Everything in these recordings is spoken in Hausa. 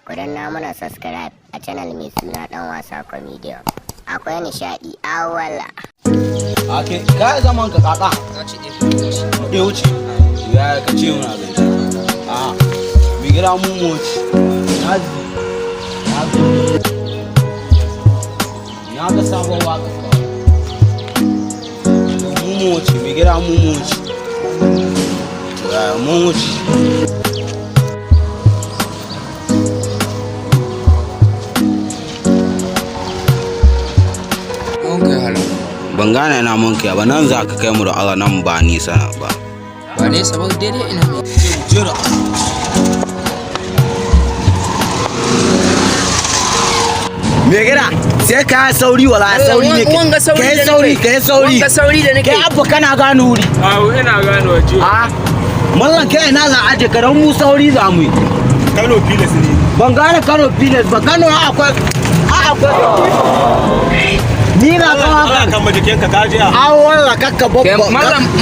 ku danna mana subscribe a channel mai suna dan wasa comedian. Akwai nishadi awala. Ake kai zaman ka kaka. Ka ci Mu wuce. Ya ka ce muna gaishe. A mi gida mun moci. Na ga sabon waka. Mun moci mi gida mun moci. Mun wuce. Ban gane na mun kai ba nan za ka kai mu da Allah nan ba nisa ba. Ba nesa ba daidai ina mai. Jira. Me gida sai ka sauri wala sauri ne kai sauri Wanga sauri da nake. kai abba kana gano wuri. Ina gano waje. Mallan kai na za aje ka dan mu sauri za mu yi. Kano Pilas ne. Ban gane Kano Pilas ba Kano akwai ni na ga haka kan majikin ka kaje a. Walla kakka babba.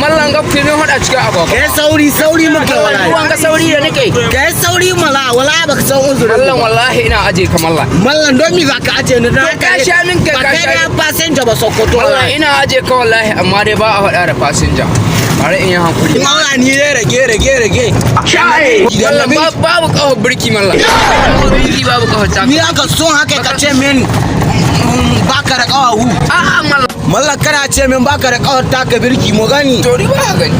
Mallan ga filin hada cikin agogo. Kai sauri muke wallahi. Wanga sauri da nake. Kai sauri mala wala baka san uzuri. Mallan wallahi ina aje ka mallan. Mallan don mi zaka aje ni dan ka sha min ka kai na passenger ba Sokoto. Mallan ina aje ka wallahi amma dai ba a faɗa da passenger. Bare in yi hankuri. Mallan ni rage. Shai. Mallan babu kawo birki mallan. Birki babu kawo ta. Ni aka son haka ka ce min baka da kawahu. A'a mallan. Mallan kana ce min baka da kawar taka birki mu gani. To ni ba gani.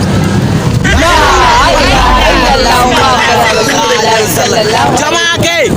Jama'a kai